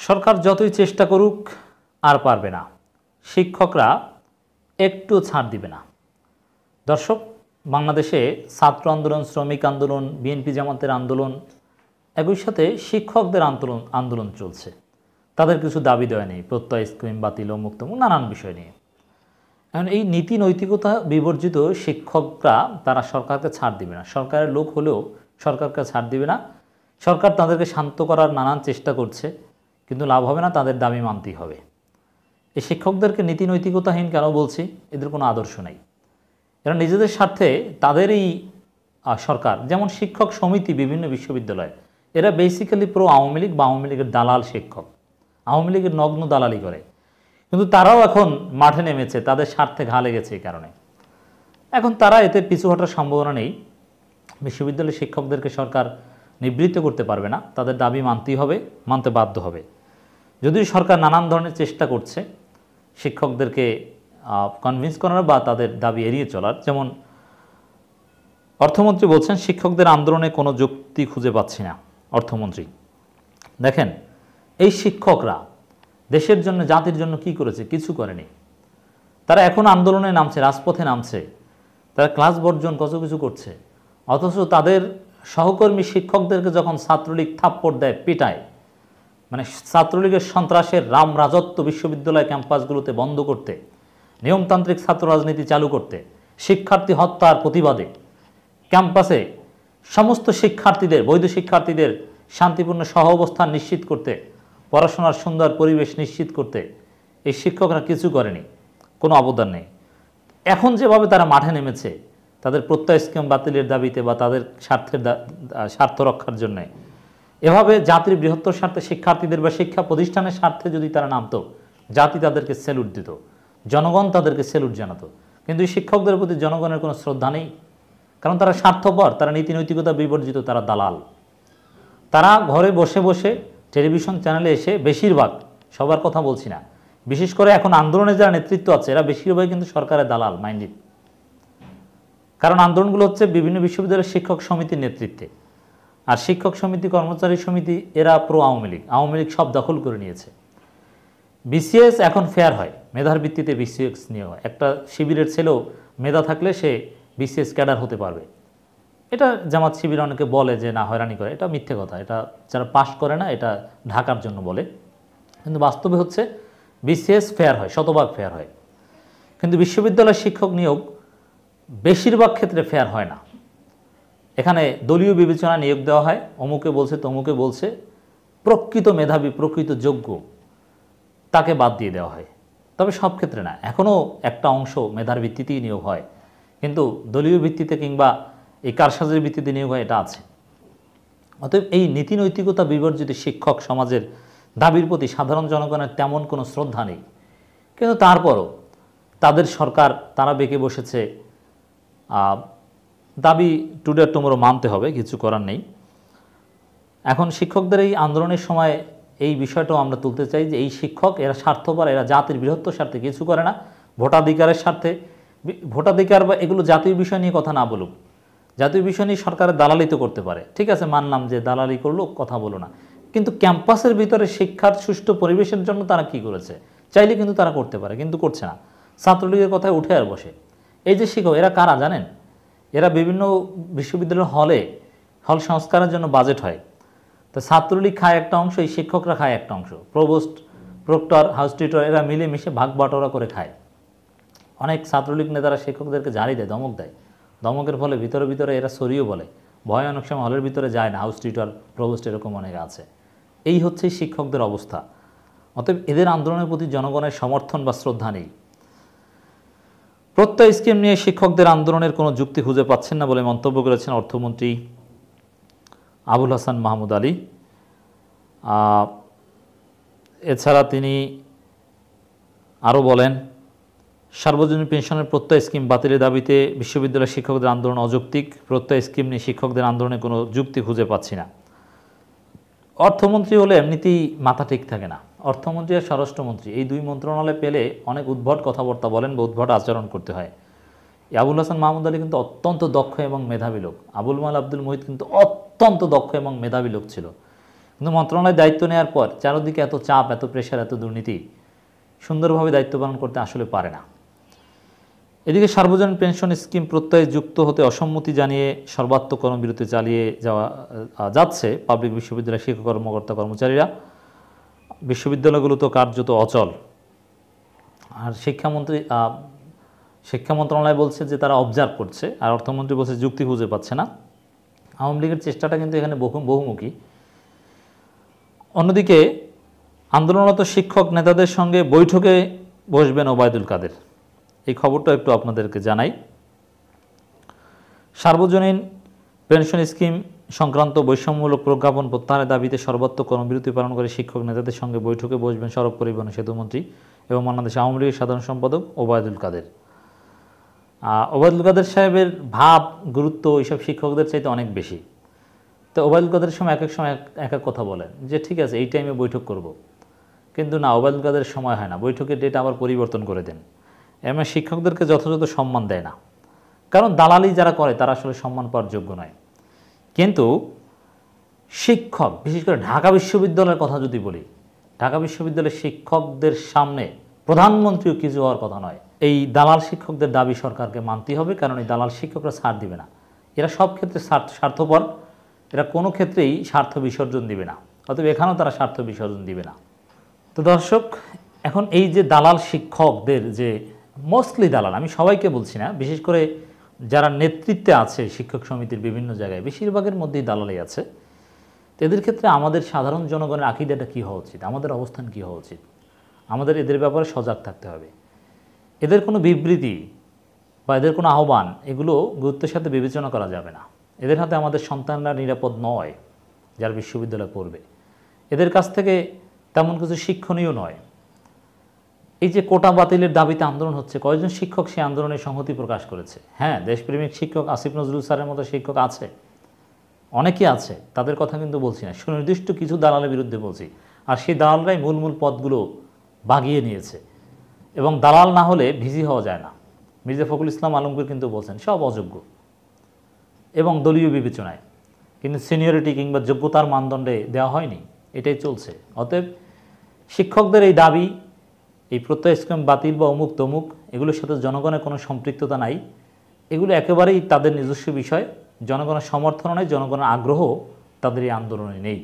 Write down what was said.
সরকার যতই চেষ্টা করুক আর পারবে না, শিক্ষকরা একটু ছাড় দিবে না। দর্শক, বাংলাদেশে ছাত্র আন্দোলন, শ্রমিক আন্দোলন, বিএনপি জামাতের আন্দোলন, একই সাথে শিক্ষকদের আন্দোলন চলছে। তাদের কিছু দাবি দেওয়া নেই, প্রত্যয় স্কিম বাতিল, মুক্ত, নানান বিষয় নিয়ে। এখন এই নীতি নৈতিকতা বিবর্জিত শিক্ষকরা তারা সরকারকে ছাড় দিবে না। সরকারের লোক হলেও সরকারকে ছাড় দিবে না। সরকার তাদেরকে শান্ত করার নানান চেষ্টা করছে, কিন্তু লাভ হবে না, তাদের দাবি মানতেই হবে। এই শিক্ষকদেরকে নীতি নৈতিকতাহীন কেন বলছি? এদের কোনো আদর্শ নাই। এরা নিজেদের স্বার্থে তাদেরই সরকার, যেমন শিক্ষক সমিতি বিভিন্ন বিশ্ববিদ্যালয়, এরা বেসিক্যালি প্রো আওয়ামী লীগ বা আওয়ামী লীগের দালাল শিক্ষক, আওয়ামী লীগের নগ্ন দালালি করে। কিন্তু তারাও এখন মাঠে নেমেছে, তাদের স্বার্থে ঘা লেগেছে এই কারণে। এখন তারা এতে পিছু হটার সম্ভাবনা নেই। বিশ্ববিদ্যালয়ের শিক্ষকদেরকে সরকার নিবৃত্ত করতে পারবে না, তাদের দাবি মানতেই হবে, মানতে বাধ্য হবে। যদিও সরকার নানান ধরনের চেষ্টা করছে শিক্ষকদেরকে কনভিন্স করার বা তাদের দাবি এড়িয়ে চলার। যেমন অর্থমন্ত্রী বলছেন, শিক্ষকদের আন্দোলনে কোনো যুক্তি খুঁজে পাচ্ছি না। অর্থমন্ত্রী দেখেন, এই শিক্ষকরা দেশের জন্য, জাতির জন্য কি করেছে? কিছু করেনি। তারা এখন আন্দোলনে নামছে, রাজপথে নামছে, তারা ক্লাস বর্জন কত কিছু করছে। অথচ তাদের সহকর্মী শিক্ষকদেরকে যখন ছাত্রলীগ থাপ্পড় দেয়, পিটায়, মানে ছাত্রলীগের সন্ত্রাসের রাম রাজত্ব বিশ্ববিদ্যালয় ক্যাম্পাসগুলোতে বন্ধ করতে, নিয়মতান্ত্রিক ছাত্র রাজনীতি চালু করতে, শিক্ষার্থী হত্যার প্রতিবাদে ক্যাম্পাসে সমস্ত শিক্ষার্থীদের, বৈধ শিক্ষার্থীদের শান্তিপূর্ণ সহ অবস্থান নিশ্চিত করতে, পড়াশোনার সুন্দর পরিবেশ নিশ্চিত করতে এই শিক্ষকরা কিছু করেনি, কোনো অবদান নেই। এখন যেভাবে তারা মাঠে নেমেছে তাদের প্রত্যয় স্কিম বাতিলের দাবিতে বা তাদের স্বার্থ রক্ষার জন্য, এভাবে জাতির বৃহত্তর স্বার্থে শিক্ষার্থীদের বা শিক্ষা প্রতিষ্ঠানের স্বার্থে যদি তারা নামতো, জাতি তাদেরকে স্যালুট দিত, জনগণ তাদেরকে স্যালুট জানাতো। কিন্তু এই শিক্ষকদের প্রতি জনগণের কোনো শ্রদ্ধা নেই, কারণ তারা স্বার্থপর, তারা নীতি নৈতিকতা বিবর্জিত, তারা দালাল। তারা ঘরে বসে বসে টেলিভিশন চ্যানেলে এসে, বেশিরভাগ, সবার কথা বলছি না, বিশেষ করে এখন আন্দোলনের যারা নেতৃত্ব আছে এরা বেশিরভাগ কিন্তু সরকারের দালাল মাইন্ডেড। কারণ আন্দোলনগুলো হচ্ছে বিভিন্ন বিশ্ববিদ্যালয়ের শিক্ষক সমিতির নেতৃত্বে, আর শিক্ষক সমিতি, কর্মচারী সমিতি এরা প্রো আওয়ামী লীগ, আওয়ামী লীগ সব দখল করে নিয়েছে। বিসিএস এখন ফেয়ার হয়, মেধার ভিত্তিতে বিসিএস নিয়োগ হয়। একটা শিবিরের ছেলেও মেধা থাকলে সে বিসিএস ক্যাডার হতে পারবে। এটা জামাত শিবির অনেকে বলে যে না, হয়রানি করে, এটা মিথ্যে কথা। এটা যারা পাস করে না, এটা ঢাকার জন্য বলে, কিন্তু বাস্তবে হচ্ছে বিসিএস ফেয়ার হয়, শতভাগ ফেয়ার হয়। কিন্তু বিশ্ববিদ্যালয়ের শিক্ষক নিয়োগ বেশিরভাগ ক্ষেত্রে ফেয়ার হয় না। এখানে দলীয় বিবেচনা নিয়োগ দেওয়া হয়, অমুকে বলছে তমুকে বলছে, প্রকৃত মেধাবী, প্রকৃত যোগ্য তাকে বাদ দিয়ে দেওয়া হয়। তবে সব ক্ষেত্রে না, এখনও একটা অংশ মেধার ভিত্তিতেই নিয়োগ হয়, কিন্তু দলীয় ভিত্তিতে কিংবা এই কারসাজির ভিত্তিতে নিয়োগ হয়, এটা আছে। অতএব এই নীতি নৈতিকতা বিবর্জিত শিক্ষক সমাজের দাবির প্রতি সাধারণ জনগণের তেমন কোনো শ্রদ্ধা নেই। কিন্তু তারপরও তাদের সরকার, তারা বেঁকে বসেছে, দাবি টুডে টুমোরো মানতে হবে, কিছু করার নেই। এখন শিক্ষকদের এই আন্দোলনের সময় এই বিষয়টাও আমরা তুলতে চাই যে এই শিক্ষক, এরা স্বার্থপর, এরা জাতির বৃহত্তর স্বার্থে কিছু করে না, ভোটাধিকারের স্বার্থে। ভোটাধিকার বা এগুলো জাতীয় বিষয় নিয়ে কথা না বলুক, জাতীয় বিষয় নিয়ে সরকারের দালালি তো করতে পারে, ঠিক আছে, মানলাম যে দালালি করলো, কথা বলো না। কিন্তু ক্যাম্পাসের ভিতরে শিক্ষার সুষ্ঠু পরিবেশের জন্য তারা কি করেছে? চাইলে কিন্তু তারা করতে পারে, কিন্তু করছে না। ছাত্রলীগের কথায় উঠে আর বসে। এই যে শিক্ষক, এরা কারা জানেন? এরা বিভিন্ন বিশ্ববিদ্যালয়ের হল সংস্কারের জন্য বাজেট হয়, তো ছাত্রলীগ খায় একটা অংশ, এই শিক্ষকরা খায় একটা অংশ। প্রভোস্ট, প্রক্টর, হাউস টিউটর এরা মিলেমিশে ভাগ বাটোয়ারা করে খায়। অনেক ছাত্রলীগ নেতারা শিক্ষকদেরকে ঝাড়ি দেয়, ধমক দেয়। ধমকের ফলে ভিতরে ভিতরে এরা সরিয়েও বলে, ভয় অনেক সময় হলের ভিতরে যায় না, হাউস টিউটর, প্রভোস্ট এরকম অনেকে আছে। এই হচ্ছে শিক্ষকদের অবস্থা। অতএব এদের আন্দোলনের প্রতি জনগণের সমর্থন বা শ্রদ্ধা নেই। প্রত্যয় স্কিম নিয়ে শিক্ষকদের আন্দোলনের কোনো যুক্তি খুঁজে পাচ্ছেন না বলে মন্তব্য করেছেন অর্থমন্ত্রী আবুল হাসান মাহমুদ আলী। এছাড়া তিনি আরও বলেন, সার্বজনীন পেনশনের প্রত্যয় স্কিম বাতিলের দাবিতে বিশ্ববিদ্যালয়ের শিক্ষকদের আন্দোলন অযৌক্তিক। প্রত্যয় স্কিম নিয়ে শিক্ষকদের আন্দোলনে কোনো যুক্তি খুঁজে পাচ্ছি না। অর্থমন্ত্রী হলে এমনিতেই মাথা ঠিক থাকে না। অর্থমন্ত্রী আর স্বরাষ্ট্রমন্ত্রী এই দুই মন্ত্রণালয় পেলে অনেক উদ্ভট কথাবার্তা বলেন বা উদ্ভট আচরণ করতে হয়। আবুল হাসান মাহমুদ আলী কিন্তু অত্যন্ত দক্ষ এবং মেধাবী লোক। আবুল মাল আব্দুল মুহিত কিন্তু অত্যন্ত দক্ষ এবং মেধাবী লোক ছিল, কিন্তু মন্ত্রণালয়ে দায়িত্ব নেওয়ার পর চারদিকে এত চাপ, এত প্রেশার, এত দুর্নীতি, সুন্দরভাবে দায়িত্ব পালন করতে আসলে পারে না। এদিকে সার্বজনীন পেনশন স্কিম প্রত্যয়ে যুক্ত হতে অসম্মতি জানিয়ে সর্বাত্মক কর্মবিরতি চালিয়ে যাচ্ছে পাবলিক বিশ্ববিদ্যালয়ের শিক্ষক কর্মকর্তা কর্মচারীরা। বিশ্ববিদ্যালয়গুলো তো কার্যত অচল। আর শিক্ষা মন্ত্রণালয় বলছে যে তারা অবজার্ভ করছে, আর অর্থমন্ত্রী বলছে যুক্তি খুঁজে পাচ্ছে না। আওয়ামী লীগের চেষ্টাটা কিন্তু এখানে বহুমুখী। অন্যদিকে আন্দোলনরত শিক্ষক নেতাদের সঙ্গে বৈঠকে বসবেন ওবায়দুল কাদের, এই খবরটা একটু আপনাদেরকে জানাই। সার্বজনীন পেনশন স্কিম সংক্রান্ত বৈষম্যমূলক প্রজ্ঞাপন প্রত্যাহারের দাবিতে সর্বাত্মক কর্মবিরতি পালন করে শিক্ষক নেতাদের সঙ্গে বৈঠকে বসবেন সড়ক পরিবহন সেতুমন্ত্রী এবং বাংলাদেশ আওয়ামী লীগের সাধারণ সম্পাদক ওবায়দুল কাদের। ওবায়দুল কাদের সাহেবের ভাব, গুরুত্ব এইসব শিক্ষকদের চাইতে অনেক বেশি। তো ওবায়দুল কাদের সময় এক এক কথা বলেন যে ঠিক আছে এই টাইমে বৈঠক করব, কিন্তু না, ওবায়দুল কাদের সময় হয় না, বৈঠকের ডেট আবার পরিবর্তন করে দেন। এমন শিক্ষকদেরকে যথাযথ সম্মান দেয় না, কারণ দালালি যারা করে তারা আসলে সম্মান পাওয়ার যোগ্য নয়। কিন্তু শিক্ষক, বিশেষ করে ঢাকা বিশ্ববিদ্যালয়ের কথা যদি বলি, ঢাকা বিশ্ববিদ্যালয়ের শিক্ষকদের সামনে প্রধানমন্ত্রীও কিছু হওয়ার কথা নয়। এই দালাল শিক্ষকদের দাবি সরকারকে মানতেই হবে, কারণ এই দালাল শিক্ষকরা ছাড় দিবে না। এরা সব ক্ষেত্রে স্বার্থপর, এরা কোনো ক্ষেত্রেই স্বার্থ বিসর্জন দিবে না, অতএব এখানেও তারা স্বার্থ বিসর্জন দিবে না। তো দর্শক, এখন এই যে দালাল শিক্ষকদের, যে মোস্টলি দালাল, আমি সবাইকে বলছি না, বিশেষ করে যারা নেতৃত্বে আছে শিক্ষক সমিতির বিভিন্ন জায়গায়, বেশিরভাগের মধ্যেই দালালি আছে। তো এদের ক্ষেত্রে আমাদের সাধারণ জনগণের আকীদাটা কী হওয়া উচিত, আমাদের অবস্থান কী হওয়া উচিত? আমাদের এদের ব্যাপারে সজাগ থাকতে হবে। এদের কোনো বিবৃতি বা এদের কোনো আহ্বান, এগুলো গুরুত্বের সাথে বিবেচনা করা যাবে না। এদের হাতে আমাদের সন্তানরা নিরাপদ নয়, যারা বিশ্ববিদ্যালয়ে পড়বে। এদের কাছ থেকে তেমন কিছু শিক্ষণীয় নয়। এই যে কোটা বাতিলের দাবিতে আন্দোলন হচ্ছে, কয়েকজন শিক্ষক সেই আন্দোলনে সংহতি প্রকাশ করেছে। হ্যাঁ, দেশপ্রেমিক শিক্ষক আসিফ নজরুল স্যারের মতো শিক্ষক আছে, অনেকেই আছে, তাদের কথা কিন্তু বলছি না, সুনির্দিষ্ট কিছু দালালের বিরুদ্ধে বলছি। আর সেই দালালরাই মূল পদগুলো বাগিয়ে নিয়েছে, এবং দালাল না হলে ভিসি হওয়া যায় না। মির্জা ফখরুল ইসলাম আলমগীর কিন্তু বলছেন সব অযোগ্য এবং দলীয় বিবেচনায়, কিন্তু সিনিয়রিটি কিংবা যোগ্যতার মানদণ্ডে দেওয়া হয়নি, এটাই চলছে। অতএব শিক্ষকদের এই দাবি, এই প্রত্যয় স্কিম বাতিল বা অমুক তমুক, এগুলোর সাথে জনগণের কোনো সম্পৃক্ততা নাই। এগুলো একেবারেই তাদের নিজস্ব বিষয়, জনগণের সমর্থন নেই, জনগণের আগ্রহ তাদের এই আন্দোলনে নেই।